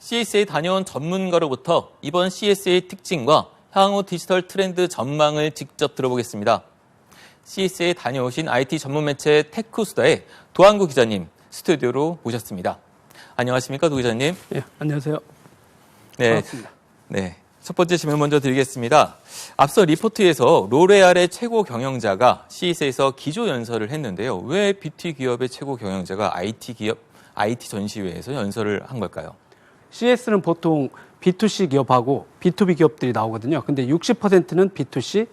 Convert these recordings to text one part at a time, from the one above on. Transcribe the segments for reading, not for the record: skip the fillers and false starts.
CSA 다녀온 전문가로부터 이번 CSA 특징과 향후 디지털 트렌드 전망을 직접 들어보겠습니다. CSA 다녀오신 IT 전문 매체 테크수다의 도한구 기자님 스튜디오로 모셨습니다. 안녕하십니까, 도 기자님? 네, 안녕하세요. 네, 반갑습니다. 네. 첫 번째 질문 먼저 드리겠습니다. 앞서 리포트에서 로레알의 최고 경영자가 CSA에서 기조 연설을 했는데요. 왜 뷰티 기업의 최고 경영자가 IT 전시회에서 연설을 한 걸까요? CS는 보통 B2C 기업하고 B2B 기업들이 나오거든요. 근데 60%는 B2C,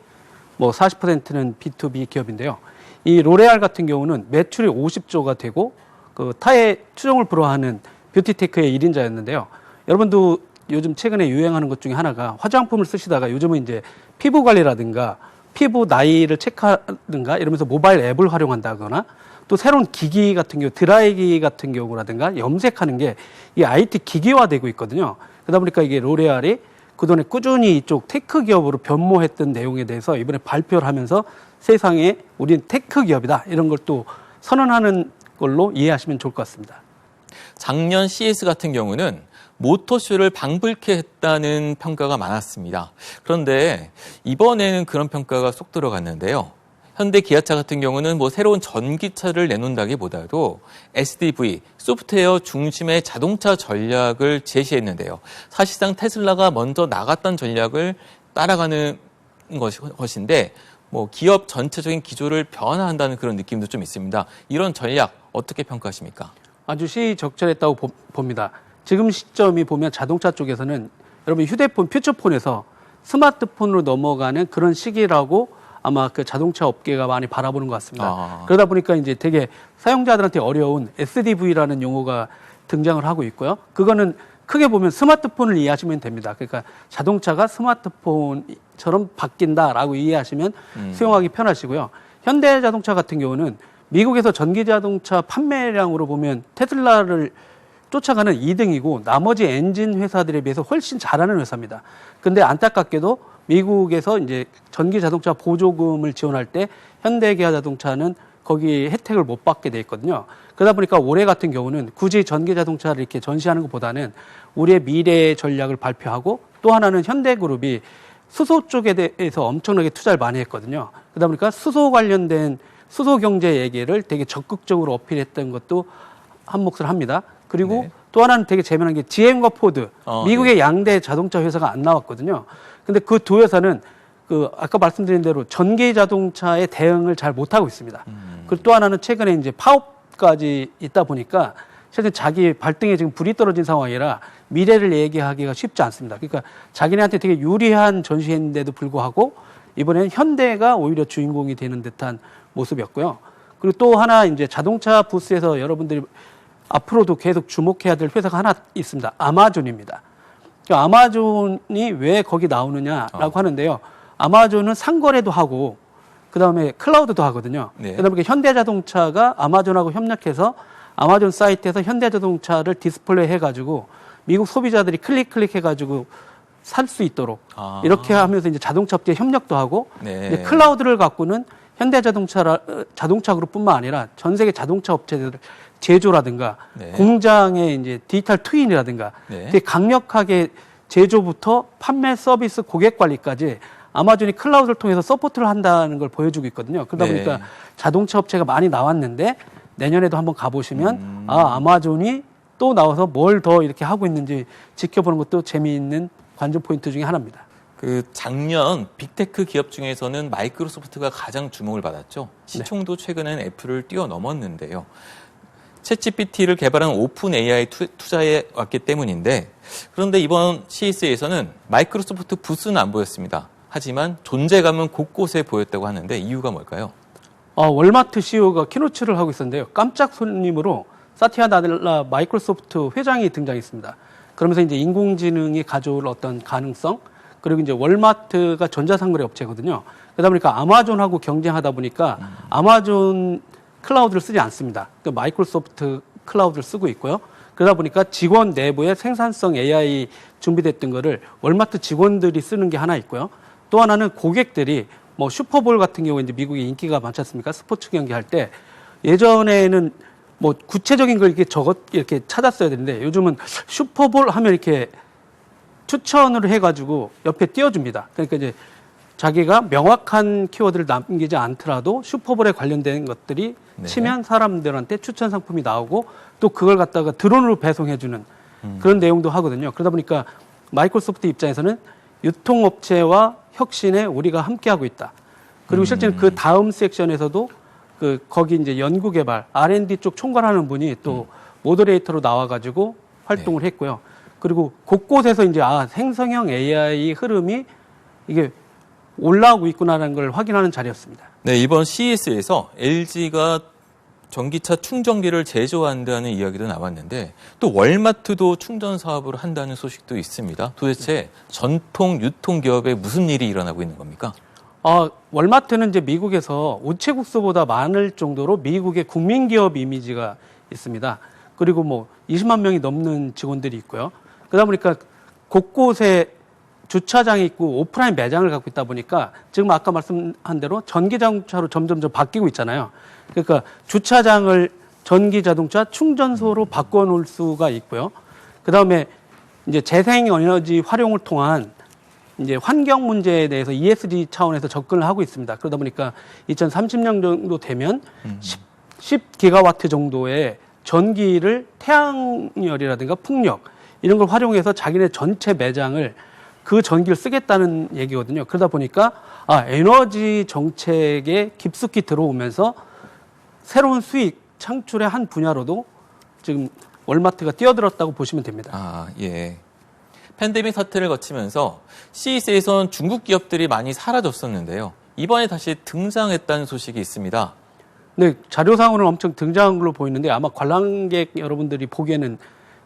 뭐 40%는 B2B 기업인데요. 이 로레알 같은 경우는 매출이 50조가 되고 그 타의 추종을 불허하는 뷰티테크의 1인자였는데요. 여러분도 요즘 최근에 유행하는 것 중에 하나가 화장품을 쓰시다가 요즘은 이제 피부 관리라든가 피부 나이를 체크하든가 이러면서 모바일 앱을 활용한다거나 또 새로운 기기 같은 경우, 드라이기 같은 경우라든가 염색하는 게 이 IT 기기화되고 있거든요. 그러다 보니까 이게 로레알이 그동안에 꾸준히 이쪽 테크 기업으로 변모했던 내용에 대해서 이번에 발표를 하면서 세상에 우리는 테크 기업이다 이런 걸 또 선언하는 걸로 이해하시면 좋을 것 같습니다. 작년 CS 같은 경우는 모터쇼를 방불케 했다는 평가가 많았습니다. 그런데 이번에는 그런 평가가 쏙 들어갔는데요. 현대 기아차 같은 경우는 뭐 새로운 전기차를 내놓는다기보다도 SDV, 소프트웨어 중심의 자동차 전략을 제시했는데요. 사실상 테슬라가 먼저 나갔던 전략을 따라가는 것인데 뭐 기업 전체적인 기조를 변화한다는 그런 느낌도 좀 있습니다. 이런 전략 어떻게 평가하십니까? 아주 시의적절했다고 봅니다. 지금 시점이 보면 자동차 쪽에서는 여러분 휴대폰, 퓨처폰에서 스마트폰으로 넘어가는 그런 시기라고 아마 그 자동차 업계가 많이 바라보는 것 같습니다. 그러다 보니까 이제 되게 사용자들한테 어려운 SDV라는 용어가 등장을 하고 있고요. 그거는 크게 보면 스마트폰을 이해하시면 됩니다. 그러니까 자동차가 스마트폰처럼 바뀐다라고 이해하시면 수용하기 편하시고요. 현대자동차 같은 경우는 미국에서 전기자동차 판매량으로 보면 테슬라를 쫓아가는 2등이고 나머지 엔진 회사들에 비해서 훨씬 잘하는 회사입니다. 근데 안타깝게도 미국에서 이제 전기자동차 보조금을 지원할 때 현대기아자동차는 거기 혜택을 못 받게 돼 있거든요. 그러다 보니까 올해 같은 경우는 굳이 전기자동차를 이렇게 전시하는 것보다는 우리의 미래 전략을 발표하고 또 하나는 현대그룹이 수소 쪽에 대해서 엄청나게 투자를 많이 했거든요. 그러다 보니까 수소 관련된 수소 경제 얘기를 되게 적극적으로 어필했던 것도 한 몫을 합니다. 그리고 네. 또 하나는 되게 재미난 게 GM과 포드, 미국의 네. 양대 자동차 회사가 안 나왔거든요. 근데 그 두 회사는 그 아까 말씀드린 대로 전기 자동차에 대응을 잘 못하고 있습니다. 그리고 또 하나는 최근에 이제 파업까지 있다 보니까 실제 자기 발등에 지금 불이 떨어진 상황이라 미래를 얘기하기가 쉽지 않습니다. 그러니까 자기네한테 되게 유리한 전시회인데도 불구하고 이번에는 현대가 오히려 주인공이 되는 듯한 모습이었고요. 그리고 또 하나 이제 자동차 부스에서 여러분들이 앞으로도 계속 주목해야 될 회사가 하나 있습니다. 아마존입니다. 아마존이 왜 거기 나오느냐라고 하는데요. 아마존은 상거래도 하고 그다음에 클라우드도 하거든요. 네. 그다음에 현대자동차가 아마존하고 협력해서 아마존 사이트에서 현대자동차를 디스플레이 해가지고 미국 소비자들이 클릭해가지고 살 수 있도록 이렇게 하면서 이제 자동차 업계 협력도 하고 네. 이제 클라우드를 갖고는 자동차 그룹뿐만 아니라 전 세계 자동차 업체들 제조라든가 네. 공장의 이제 디지털 트윈이라든가 네. 되게 강력하게 제조부터 판매 서비스 고객 관리까지 아마존이 클라우드를 통해서 서포트를 한다는 걸 보여주고 있거든요. 그러다 네. 보니까 자동차 업체가 많이 나왔는데 내년에도 한번 가보시면 아마존이 또 나와서 뭘 더 이렇게 하고 있는지 지켜보는 것도 재미있는 관전 포인트 중에 하나입니다. 그 작년 빅테크 기업 중에서는 마이크로소프트가 가장 주목을 받았죠. 시총도 최근엔 애플을 뛰어넘었는데요. 챗GPT를 개발한 오픈 AI 투자해 왔기 때문인데 그런데 이번 CES에서는 마이크로소프트 부스는 안 보였습니다. 하지만 존재감은 곳곳에 보였다고 하는데 이유가 뭘까요? 월마트 CEO가 키노츠를 하고 있었는데요. 깜짝 손님으로 사티아 나델라 마이크로소프트 회장이 등장했습니다. 그러면서 이제 인공지능이 가져올 어떤 가능성 그리고 이제 월마트가 전자상거래 업체거든요. 그러다 보니까 아마존하고 경쟁하다 보니까 아마존 클라우드를 쓰지 않습니다. 그 마이크로소프트 클라우드를 쓰고 있고요. 그러다 보니까 직원 내부에 생산성 AI 준비됐던 거를 월마트 직원들이 쓰는 게 하나 있고요. 또 하나는 고객들이 뭐 슈퍼볼 같은 경우에 이제 미국에 인기가 많지 않습니까? 스포츠 경기 할 때 예전에는 뭐 구체적인 걸 이렇게 찾았어야 되는데 요즘은 슈퍼볼 하면 이렇게 추천으로 해가지고 옆에 띄워줍니다. 그러니까 이제 자기가 명확한 키워드를 남기지 않더라도 슈퍼볼에 관련된 것들이 네. 치면 사람들한테 추천 상품이 나오고 또 그걸 갖다가 드론으로 배송해주는 그런 내용도 하거든요. 그러다 보니까 마이크로소프트 입장에서는 유통업체와 혁신에 우리가 함께하고 있다. 그리고 실제는 그 다음 섹션에서도 거기 이제 연구개발 R&D 쪽 총괄하는 분이 또 모더레이터로 나와가지고 활동을 했고요. 그리고 곳곳에서 이제 생성형 AI 흐름이 이게 올라오고 있구나라는 걸 확인하는 자리였습니다. 네, 이번 CES에서 LG가 전기차 충전기를 제조한다는 이야기도 나왔는데 또 월마트도 충전 사업을 한다는 소식도 있습니다. 도대체 전통 유통기업에 무슨 일이 일어나고 있는 겁니까? 월마트는 이제 미국에서 우체국수보다 많을 정도로 미국의 국민기업 이미지가 있습니다. 그리고 뭐 20만 명이 넘는 직원들이 있고요. 그러다 보니까 곳곳에 주차장이 있고 오프라인 매장을 갖고 있다 보니까 지금 아까 말씀한 대로 전기자동차로 점점 바뀌고 있잖아요. 그러니까 주차장을 전기자동차 충전소로 바꿔놓을 수가 있고요. 그 다음에 이제 재생에너지 활용을 통한 이제 환경 문제에 대해서 ESG 차원에서 접근을 하고 있습니다. 그러다 보니까 2030년 정도 되면 10기가와트 정도의 전기를 태양열이라든가 풍력 이런 걸 활용해서 자기네 전체 매장을 그 전기를 쓰겠다는 얘기거든요. 그러다 보니까 에너지 정책에 깊숙이 들어오면서 새로운 수익 창출의 한 분야로도 지금 월마트가 뛰어들었다고 보시면 됩니다. 예. 팬데믹 사태를 거치면서 CES에선 중국 기업들이 많이 사라졌었는데요. 이번에 다시 등장했다는 소식이 있습니다. 네, 자료상으로는 엄청 등장한 걸로 보이는데 아마 관람객 여러분들이 보기에는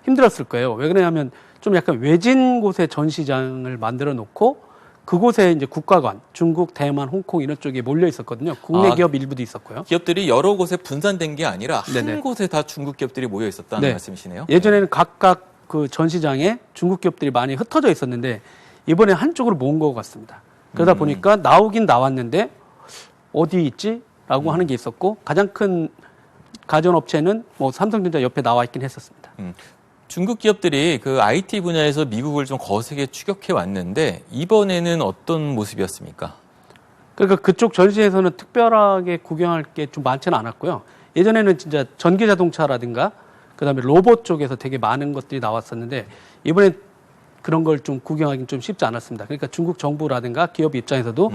힘들었을 거예요. 왜 그러냐면 좀 약간 외진 곳에 전시장을 만들어 놓고 그곳에 이제 국가관, 중국, 대만, 홍콩 이런 쪽에 몰려 있었거든요. 국내 기업 일부도 있었고요. 기업들이 여러 곳에 분산된 게 아니라 네네. 한 곳에 다 중국 기업들이 모여 있었다는 네. 말씀이시네요. 예전에는 각각 그 전시장에 중국 기업들이 많이 흩어져 있었는데 이번에 한쪽으로 모은 것 같습니다. 그러다 보니까 나오긴 나왔는데 어디 있지? 라고 하는 게 있었고 가장 큰 가전업체는 뭐 삼성전자 옆에 나와 있긴 했었습니다. 중국 기업들이 그 IT 분야에서 미국을 좀 거세게 추격해 왔는데 이번에는 어떤 모습이었습니까? 그러니까 그쪽 전시에서는 특별하게 구경할 게 좀 많지는 않았고요. 예전에는 진짜 전기 자동차라든가 그다음에 로봇 쪽에서 되게 많은 것들이 나왔었는데 이번에 그런 걸 좀 구경하기는 좀 쉽지 않았습니다. 그러니까 중국 정부라든가 기업 입장에서도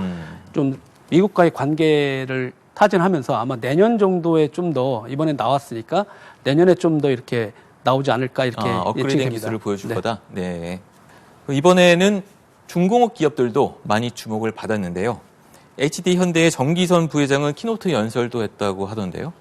좀 미국과의 관계를 타진하면서 아마 내년 정도에 좀 더 이번에 나왔으니까 내년에 좀 더 이렇게 나오지 않을까 이렇게 업그레이드된 예측됩니다. 기술을 보여줄 네. 거다. 네. 이번에는 중공업 기업들도 많이 주목을 받았는데요. HD 현대의 정기선 부회장은 키노트 연설도 했다고 하던데요.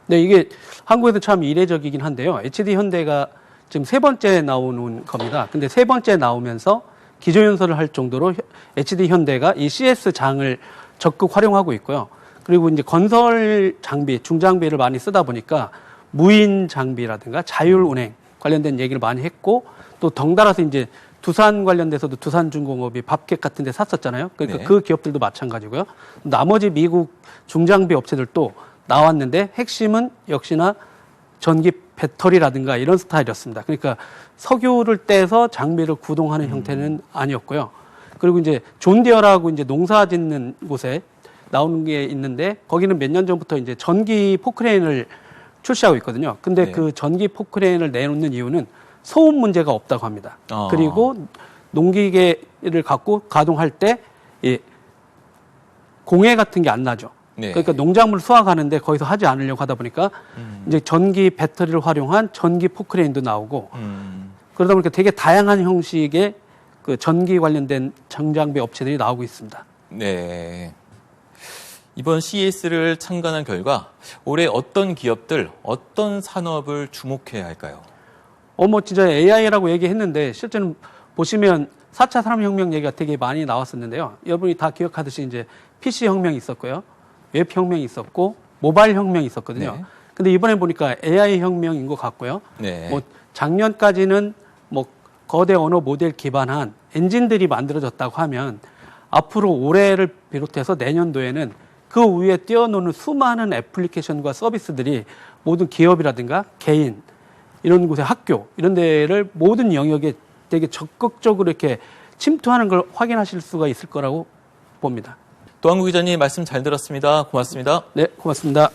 네, 이게 한국에서 참 이례적이긴 한데요. HD 현대가 지금 세 번째 나오는 겁니다. 근데 세 번째 나오면서 기조연설을 할 정도로 HD 현대가 이 CS 장을 적극 활용하고 있고요. 그리고 이제 건설 장비, 중장비를 많이 쓰다 보니까 무인 장비라든가 자율 운행 관련된 얘기를 많이 했고 또 덩달아서 이제 두산 관련돼서도 두산중공업이 밥객 같은 데 샀었잖아요. 그러니까 네. 그 기업들도 마찬가지고요. 나머지 미국 중장비 업체들도 나왔는데 핵심은 역시나 전기 배터리라든가 이런 스타일이었습니다. 그러니까 석유를 떼서 장비를 구동하는 형태는 아니었고요. 그리고 이제 존디어라고 이제 농사 짓는 곳에 나오는 게 있는데 거기는 몇 년 전부터 이제 전기 포크레인을 출시하고 있거든요. 근데 네. 그 전기 포크레인을 내놓는 이유는 소음 문제가 없다고 합니다. 그리고 농기계를 갖고 가동할 때 공해 같은 게 안 나죠. 네. 그러니까 농작물 수확하는데 거기서 하지 않으려고 하다 보니까 이제 전기 배터리를 활용한 전기 포크레인도 나오고 그러다 보니까 되게 다양한 형식의 그 전기 관련된 장장비 업체들이 나오고 있습니다. 네. 이번 CES를 참관한 결과 올해 어떤 기업들, 어떤 산업을 주목해야 할까요? 뭐 진짜 AI라고 얘기했는데 실제는 보시면 4차 산업혁명 얘기가 되게 많이 나왔었는데요. 여러분이 다 기억하듯이 이제 PC 혁명이 있었고요. 웹 혁명이 있었고 모바일 혁명이 있었거든요. 네. 근데 이번에 보니까 AI 혁명인 것 같고요. 네. 뭐 작년까지는 뭐 거대 언어 모델 기반한 엔진들이 만들어졌다고 하면 앞으로 올해를 비롯해서 내년도에는 그 위에 뛰어노는 수많은 애플리케이션과 서비스들이 모든 기업이라든가 개인 이런 곳에 학교 이런 데를 모든 영역에 되게 적극적으로 이렇게 침투하는 걸 확인하실 수가 있을 거라고 봅니다. 도항구 기자님 말씀 잘 들었습니다. 고맙습니다. 네, 고맙습니다.